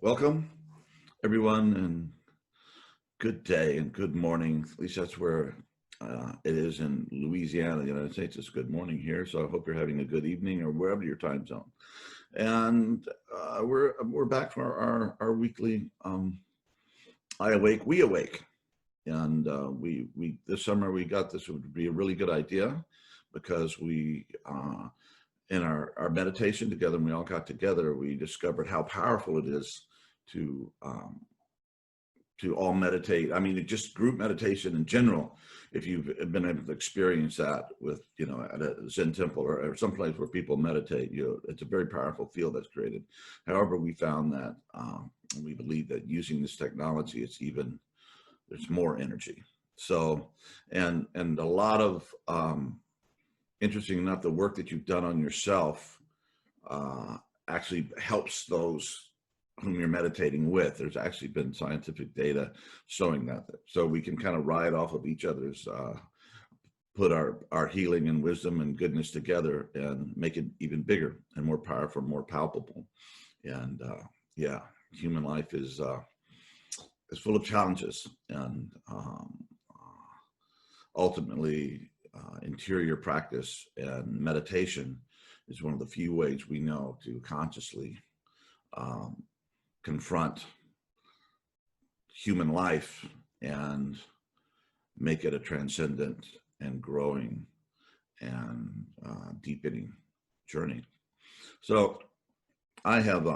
Welcome, everyone, and good day and good morning. At least that's where it is in Louisiana, the United States. It's good morning here, so I hope you're having a good evening or wherever your time zone. And we're back for our weekly WeAwake, and we this summer we got this would be a really good idea because we. In our meditation together, and we all got together, we discovered how powerful it is to all meditate. I mean, just group meditation in general, if you've been able to experience that with, at a Zen temple or someplace where people meditate, it's a very powerful field that's created. However, we found that we believe that using this technology, there's more energy. So, and a lot of, interesting enough, the work that you've done on yourself actually helps those whom you're meditating with. There's actually been scientific data showing that. So we can kind of ride off of each other's, put our healing and wisdom and goodness together and make it even bigger and more powerful, more palpable. And yeah, human life is full of challenges, and ultimately, interior practice and meditation is one of the few ways we know to consciously confront human life and make it a transcendent and growing and deepening journey. So I have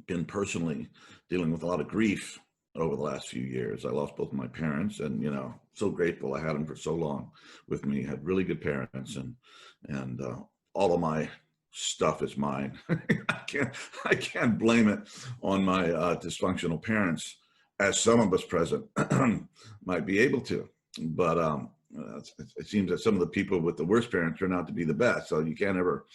been personally dealing with a lot of grief over the last few years. I lost both of my parents, and so grateful I had them for so long with me. I had really good parents, and all of my stuff is mine. I can't blame it on my dysfunctional parents, as some of us present might be able to. But it seems that some of the people with the worst parents turn out to be the best. So you can't ever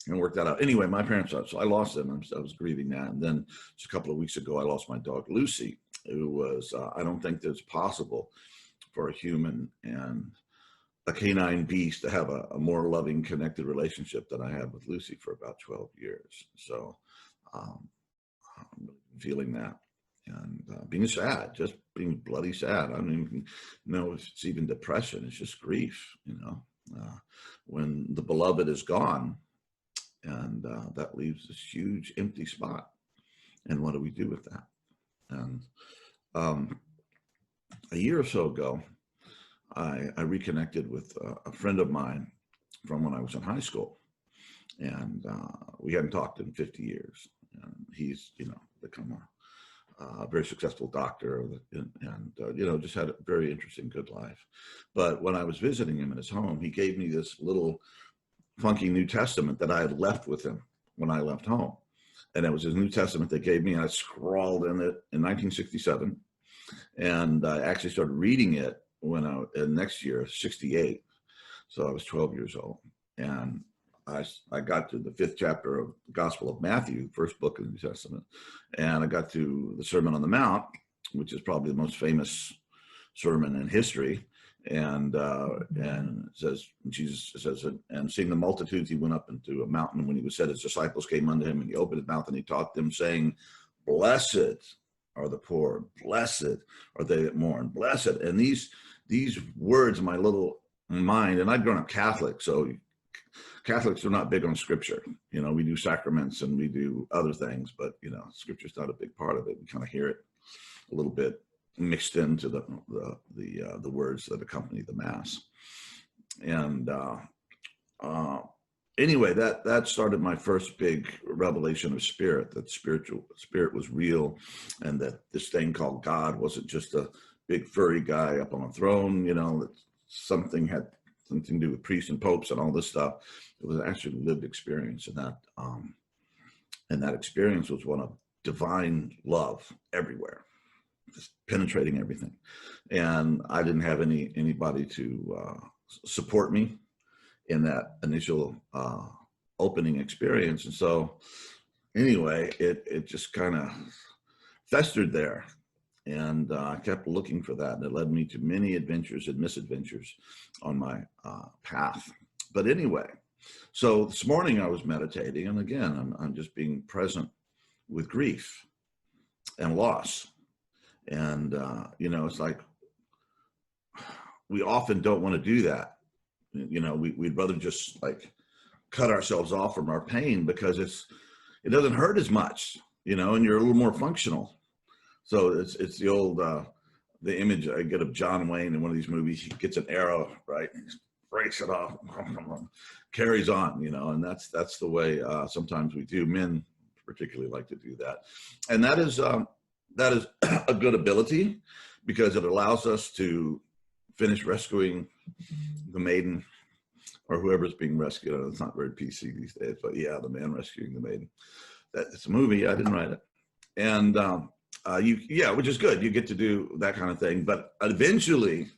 work that out. Anyway, my parents, so I lost them. I was grieving that. And then just a couple of weeks ago, I lost my dog, Lucy, who was, I don't think it's possible for a human and a canine beast to have a more loving, connected relationship than I had with Lucy for about 12 years. So I'm feeling that and being sad, just being bloody sad. I don't even know if it's even depression. It's just grief, when the beloved is gone. And that leaves this huge empty spot. And what do we do with that? And a year or so ago, I reconnected with a friend of mine from when I was in high school. And we hadn't talked in 50 years. And he's, become a very successful doctor and just had a very interesting, good life. But when I was visiting him in his home, he gave me this little funky New Testament that I had left with him when I left home. And it was his New Testament they gave me, and I scrawled in it in 1967. And I actually started reading it when next year, 68. So I was 12 years old. And I got to the 5th chapter of the Gospel of Matthew, first book of the New Testament. And I got to the Sermon on the Mount, which is probably the most famous sermon in history. And it says, Jesus says, and seeing the multitudes, he went up into a mountain. And when he was said, his disciples came unto him, and he opened his mouth and he taught them, saying, blessed are the poor, blessed are they that mourn, blessed. And these words in my little mind, and I'd grown up Catholic, so Catholics are not big on scripture. We do sacraments and we do other things, but scripture's not a big part of it. We kind of hear it a little bit mixed into the words that accompany the mass. And anyway, that started my first big revelation of spirit, that spirit was real, and that this thing called God wasn't just a big furry guy up on a throne, that something had something to do with priests and popes and all this stuff. It was actually a lived experience, and that experience was one of divine love everywhere, just penetrating everything. And I didn't have anybody to support me in that initial opening experience. And so anyway, it just kind of festered there. And I kept looking for that. And it led me to many adventures and misadventures on my path. But anyway, so this morning I was meditating. And again, I'm just being present with grief and loss. And, you know, it's like, we often don't want to do that. You know, we'd rather just like cut ourselves off from our pain because it doesn't hurt as much, you know, and you're a little more functional. So it's the old, the image I get of John Wayne in one of these movies. He gets an arrow, right? He breaks it off, carries on, you know, and that's the way sometimes we do. Men particularly like to do that. And that is a good ability because it allows us to finish rescuing the maiden or whoever's being rescued. It's not very PC these days, but yeah, the man rescuing the maiden. It's a movie. I didn't write it. And which is good. You get to do that kind of thing. But eventually,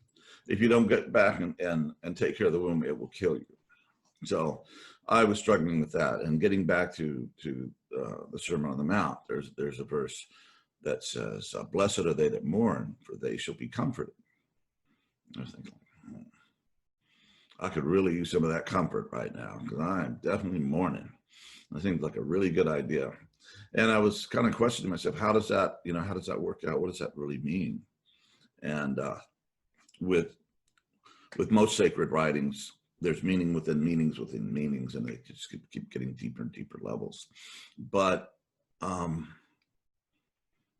if you don't get back and take care of the womb, it will kill you. So I was struggling with that. And getting back to the Sermon on the Mount, there's a verse that says, "Blessed are they that mourn, for they shall be comforted." I was thinking, I could really use some of that comfort right now because I'm definitely mourning. That seems like a really good idea. And I was kind of questioning myself, how does that work out? What does that really mean? And with most sacred writings, there's meaning within meanings within meanings, and they just keep getting deeper and deeper levels. But I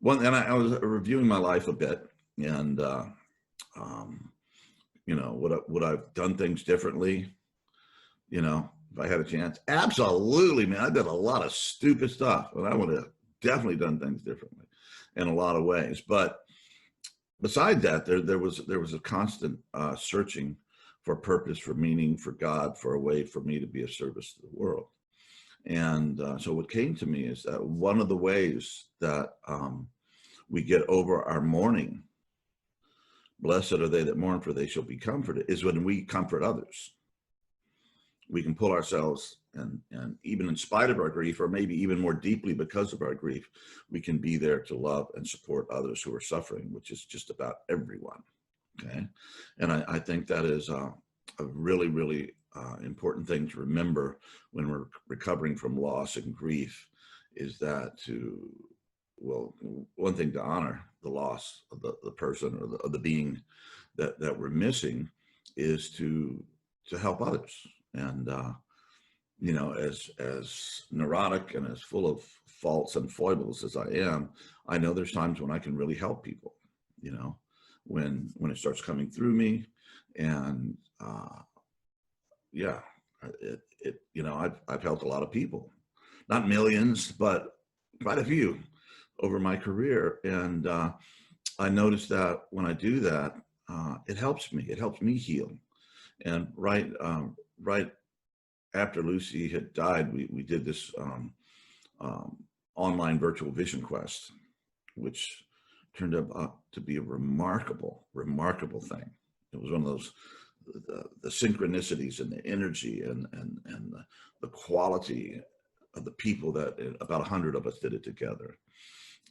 was reviewing my life a bit, and you know, would I've done things differently? You know, if I had a chance, absolutely, man. I did a lot of stupid stuff, and I would have definitely done things differently in a lot of ways. But besides that, there was a constant searching for purpose, for meaning, for God, for a way for me to be of service to the world. And so what came to me is that one of the ways that we get over our mourning, blessed are they that mourn, for they shall be comforted, is when we comfort others. We can pull ourselves, and even in spite of our grief, or maybe even more deeply because of our grief, we can be there to love and support others who are suffering, which is just about everyone. Okay. And I think that is a really, really important thing to remember when we're recovering from loss and grief, is that one thing to honor the loss of the person or the being that we're missing is to help others. And, you know, as neurotic and as full of faults and foibles as I am, I know there's times when I can really help people, you know, when it starts coming through me. And, you know, I've helped a lot of people, not millions, but quite a few over my career. And I noticed that when I do that, it helps me heal. And right after Lucy had died, we did this online virtual vision quest, which turned out to be a remarkable thing. It was one of those, the synchronicities and the energy and the quality of the people that about 100 of us did it together.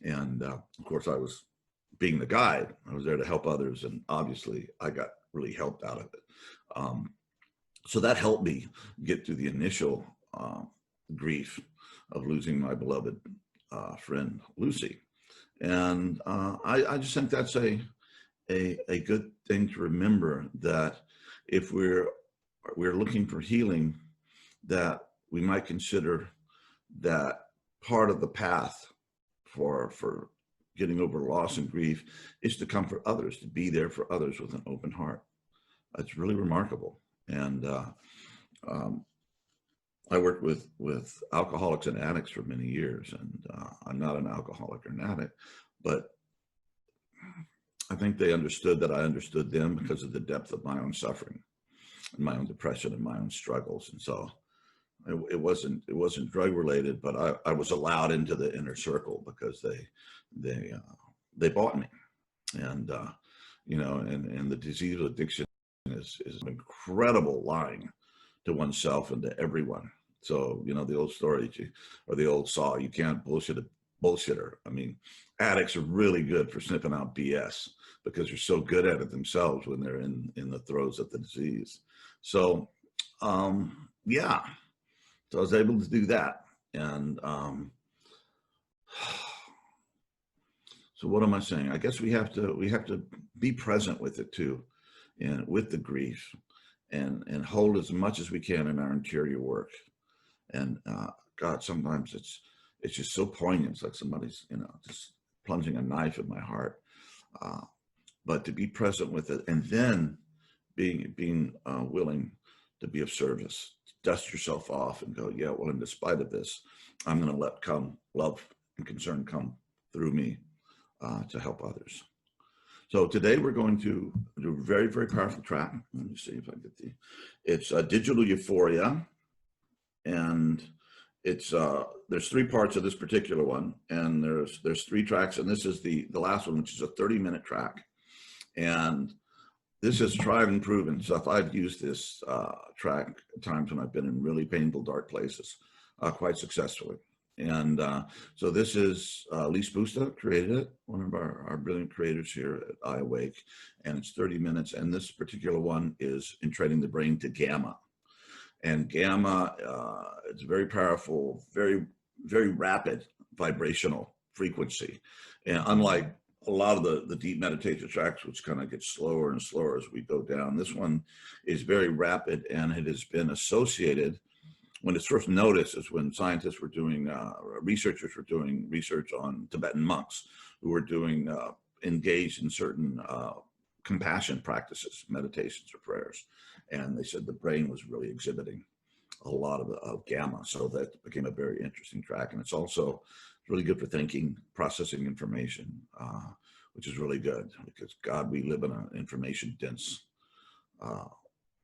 And of course, I was being the guide. I was there to help others, and obviously I got really helped out of it. So that helped me get through the initial grief of losing my beloved friend Lucy. And I just think that's a good thing to remember, that if we're looking for healing, that we might consider that part of the path for getting over loss and grief is to comfort others, to be there for others with an open heart. It's really remarkable. And I worked with alcoholics and addicts for many years, and I'm not an alcoholic or an addict, but I think they understood that I understood them because of the depth of my own suffering and my own depression and my own struggles. And so it wasn't drug related, but I was allowed into the inner circle because they bought me. And you know, and the disease of addiction is an incredible lying to oneself and to everyone. So, you know, the old story, or the old saw, you can't bullshit a bullshitter. I mean, addicts are really good for sniffing out BS because they're so good at it themselves when they're in the throes of the disease. So, yeah, so I was able to do that. And So what am I saying? I guess we have to be present with it too, and with the grief, and hold as much as we can in our interior work. And God, sometimes it's just so poignant. It's like somebody's just plunging a knife in my heart. Uh, but to be present with it, and then being willing to be of service, dust yourself off, and go, yeah. Well, in despite of this, I'm going to let come love and concern come through me to help others. So today we're going to do a very, very powerful track. Let me see if I get it's Digital Euphoria, and it's there's three parts of this particular one, and there's three tracks, and this is the last one, which is a 30-minute track, and this is tried and proven stuff. I've used this track at times when I've been in really painful, dark places, quite successfully. And so this is Lee Spusta created it, one of our brilliant creators here at WeAwake, and it's 30 minutes. And this particular one is in training the brain to gamma. And gamma, it's very powerful, very, very rapid vibrational frequency. And unlike a lot of the deep meditation tracks, which kind of get slower and slower as we go down, this one is very rapid, and it has been associated. When it's first noticed is when scientists were doing, researchers were doing research on Tibetan monks who were doing, engaged in certain compassion practices, meditations or prayers. And they said the brain was really exhibiting a lot of gamma. So that became a very interesting track. And it's also really good for thinking, processing information, which is really good because, God, we live in an information dense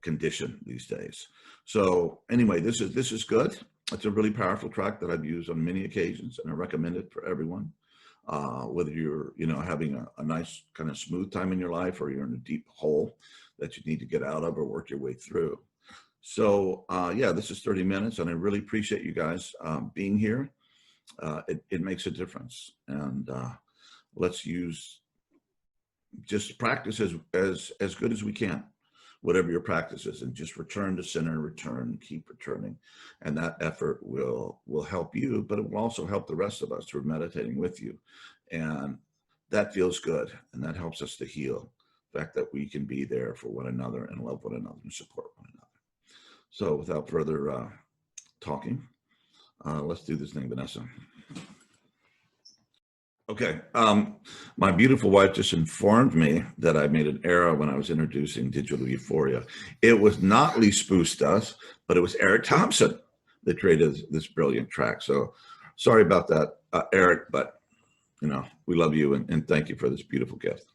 condition these days. So anyway, this is good. It's a really powerful track that I've used on many occasions, and I recommend it for everyone. Whether you're having a nice kind of smooth time in your life, or you're in a deep hole that you need to get out of or work your way through. So yeah, this is 30 minutes, and I really appreciate you guys being here. It makes a difference, and let's just practice as good as we can, whatever your practice is, and just return to center, keep returning. And that effort will help you, but it will also help the rest of us who are meditating with you. And that feels good, and that helps us to heal. The fact that we can be there for one another and love one another and support one another. So without further talking, let's do this thing, Vanessa. Okay. My beautiful wife just informed me that I made an error when I was introducing Digital Euphoria. It was not Lee Spusta, but it was Eric Thompson that created this brilliant track. So sorry about that, Eric, but we love you, and thank you for this beautiful gift.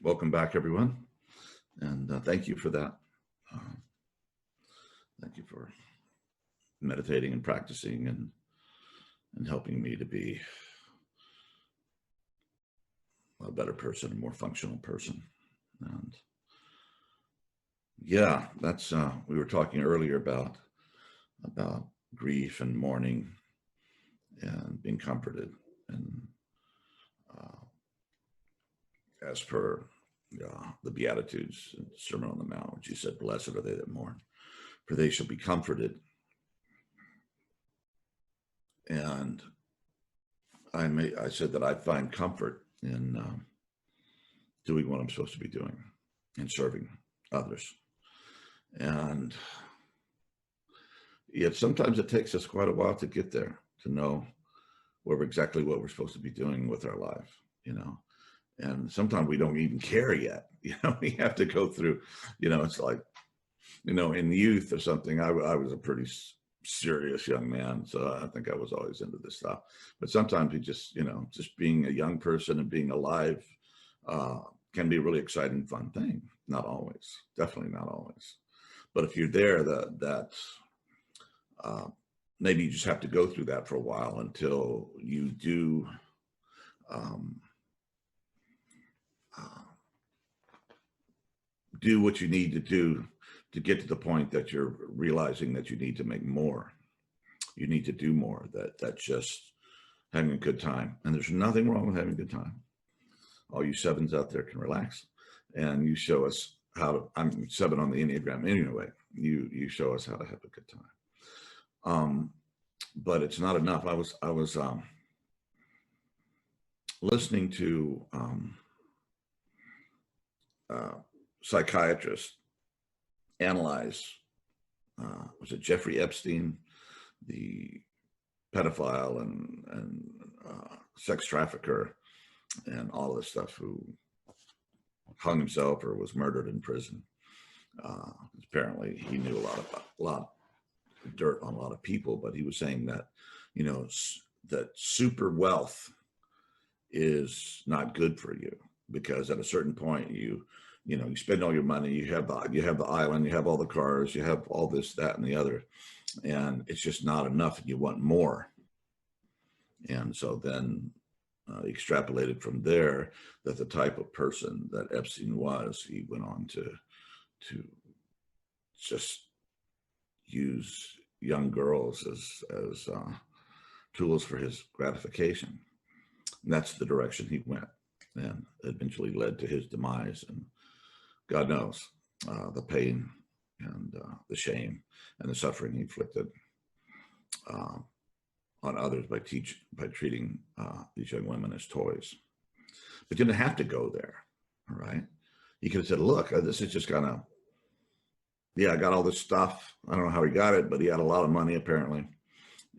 Welcome back, everyone. And thank you for that. Uh, thank you for meditating and practicing and helping me to be a better person, a more functional person. And yeah, that's we were talking earlier about grief and mourning and being comforted. And as per the Beatitudes, Sermon on the Mount, which he said, "Blessed are they that mourn, for they shall be comforted." And I said that I find comfort in doing what I'm supposed to be doing and serving others. And yet sometimes it takes us quite a while to get there, to know exactly what we're supposed to be doing with our life, and sometimes we don't even care yet. We have to go through, it's like, in youth or something, I was a pretty serious young man, so I think I was always into this stuff. But sometimes you just, just being a young person and being alive can be a really exciting, fun thing. Not always, definitely not always. But if you're there, maybe you just have to go through that for a while until you do do what you need to do to get to the point that you're realizing that you need to make more. You need to do more. That's just having a good time. And there's nothing wrong with having a good time. All you sevens out there can relax, and you show us how to. I'm 7 on the Enneagram anyway. You show us how to have a good time. But it's not enough. I was listening to psychiatrists analyze. Was it Jeffrey Epstein, the pedophile and sex trafficker, and all of this stuff, who hung himself or was murdered in prison? Apparently, he knew a lot of dirt on a lot of people, but he was saying that, that super wealth is not good for you, because at a certain point you spend all your money, you have the island, you have all the cars, you have all this, that, and the other, and it's just not enough, and you want more. And so then extrapolated from there that the type of person that Epstein was, he went on to just use young girls as tools for his gratification. And that's the direction he went, and eventually led to his demise. And God knows the pain and the shame and the suffering he inflicted on others by treating these young women as toys. But you didn't have to go there, all right? He could have said, look, this is just kind of, I got all this stuff. I don't know how he got it, but he had a lot of money apparently.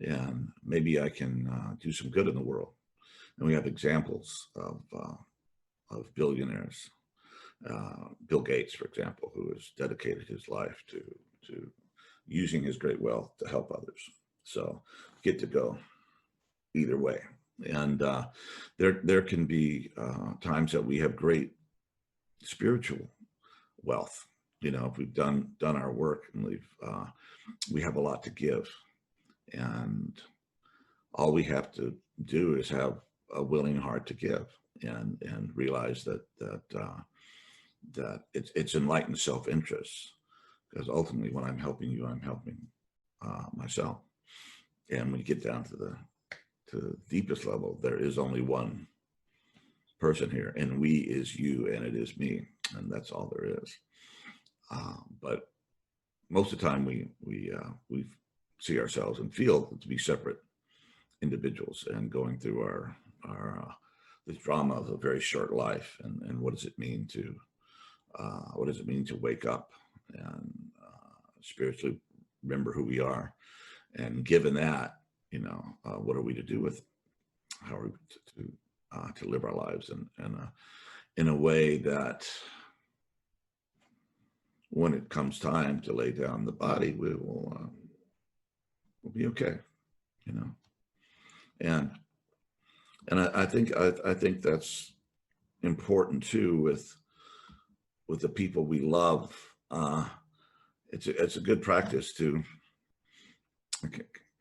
And maybe I can do some good in the world. And we have examples of billionaires. Bill Gates, for example, who has dedicated his life to using his great wealth to help others. So get to go either way. And there can be times that we have great spiritual wealth. If we've done our work, and we have a lot to give, and all we have to do is have a willing heart to give, and realize that it's enlightened self-interest, because ultimately when I'm helping you, I'm helping myself. And when you get down to the deepest level, there is only one person here, and we is you, and it is me, and that's all there is. But most of the time we see ourselves and feel to be separate individuals, and going through our this drama of a very short life, and what does it mean to wake up and spiritually remember who we are, and given that, what are we to do with it? How are we to live our lives in a way that when it comes time to lay down the body, we'll be okay, and I think that's important too, with the people we love, it's a good practice to,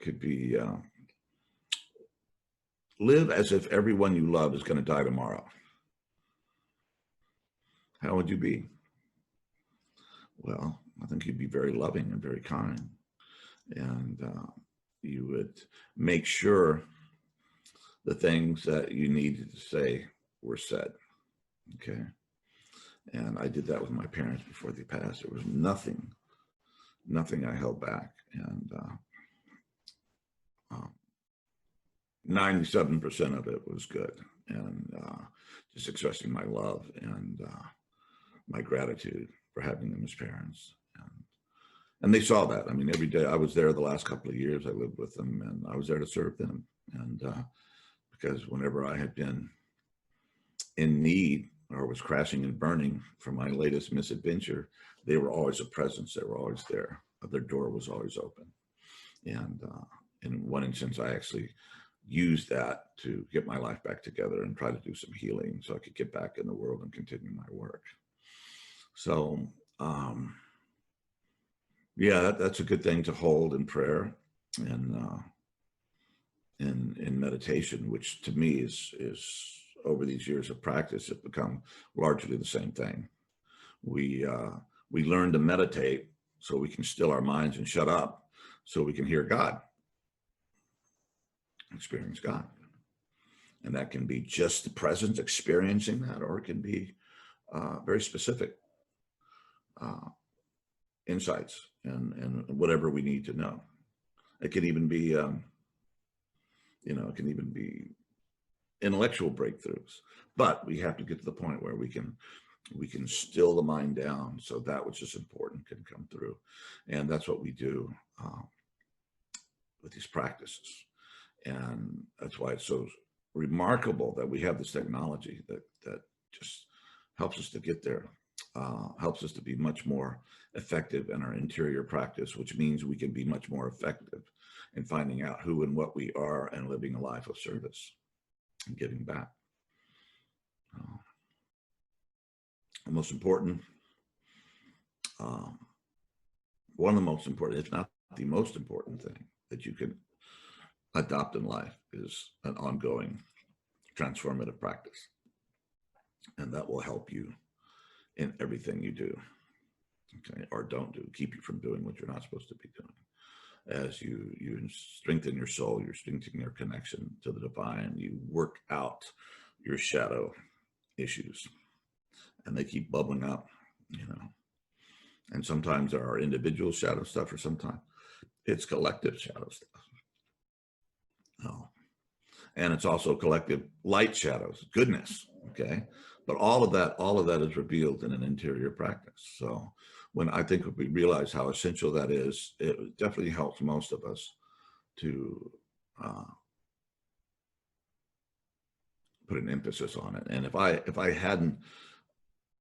could be, live as if everyone you love is going to die tomorrow. How would you be? Well, I think you'd be very loving and very kind, and you would make sure the things that you needed to say were said. Okay. And I did that with my parents before they passed. There was nothing I held back. And 97% of it was good. And just expressing my love and my gratitude for having them as parents. And they saw that. I mean, every day I was there the last couple of years, I lived with them, and I was there to serve them. And because whenever I had been in need or was crashing and burning from my latest misadventure, they were always a presence. They were always there. Their door was always open. And in one instance, I actually used that to get my life back together and try to do some healing so I could get back in the world and continue my work. So, yeah, that's a good thing to hold in prayer and in meditation, which to me is over these years of practice, have become largely the same thing. We learn to meditate so we can still our minds and shut up so we can hear God, experience God. And that can be just the presence, experiencing that, or it can be very specific insights and whatever we need to know. It can even be, it can even be intellectual breakthroughs, but we have to get to the point where we can still the mind down so that which is important can come through. And that's what we do with these practices. And that's why it's so remarkable that we have this technology that just helps us to get there, helps us to be much more effective in our interior practice, which means we can be much more effective in finding out who and what we are and living a life of service and giving back. The most important, one of the most important, if not the most important thing that you can adopt in life is an ongoing transformative practice. And that will help you in everything you do, okay, or don't do, keep you from doing what you're not supposed to be doing. As you strengthen your soul, you're strengthening your connection to the divine, you work out your shadow issues, and they keep bubbling up, and sometimes there are individual shadow stuff, or sometimes it's collective shadow stuff. And it's also collective light shadows, goodness, okay? But all of that is revealed in an interior practice. So when I think we realize how essential that is, it definitely helps most of us to put an emphasis on it. And if I hadn't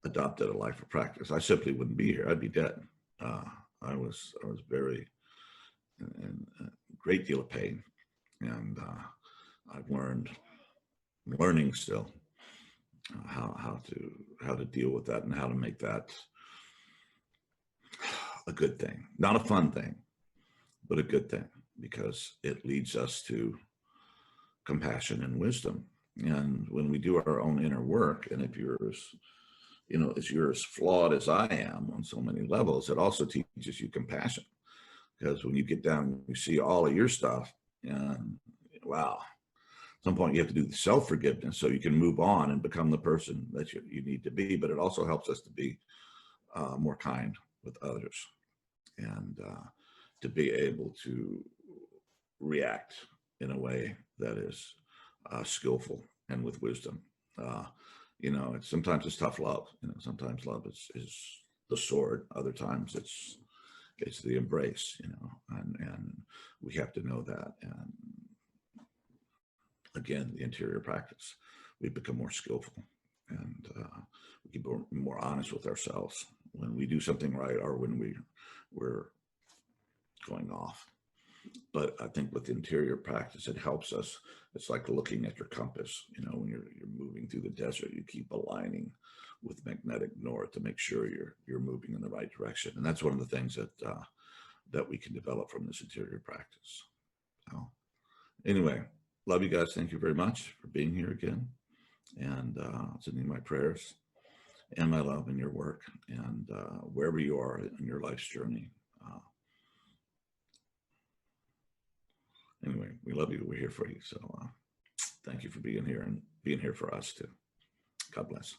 adopted a life of practice, I simply wouldn't be here. I'd be dead. I was very in a great deal of pain, and I've learning still how to deal with that and how to make that a good thing, not a fun thing, but a good thing, because it leads us to compassion and wisdom. And when we do our own inner work, and if you're as flawed as I am on so many levels, it also teaches you compassion, because when you get down, you see all of your stuff, and wow, at some point you have to do the self-forgiveness so you can move on and become the person that you need to be. But it also helps us to be more kind with others, and to be able to react in a way that is skillful and with wisdom. Sometimes it's tough love. Sometimes love is the sword. Other times it's the embrace. And we have to know that. And again, the interior practice, we become more skillful, and we can be more honest with ourselves when we do something right or when we're going off. But I think with interior practice, it helps us. It's like looking at your compass. You know, when you're moving through the desert, you keep aligning with magnetic north to make sure you're moving in the right direction. And that's one of the things that that we can develop from this interior practice. So, anyway, love you guys. Thank you very much for being here again, and sending my prayers and my love in your work, and wherever you are in your life's journey. Anyway, we love you. We're here for you. So thank you for being here and being here for us too. God bless.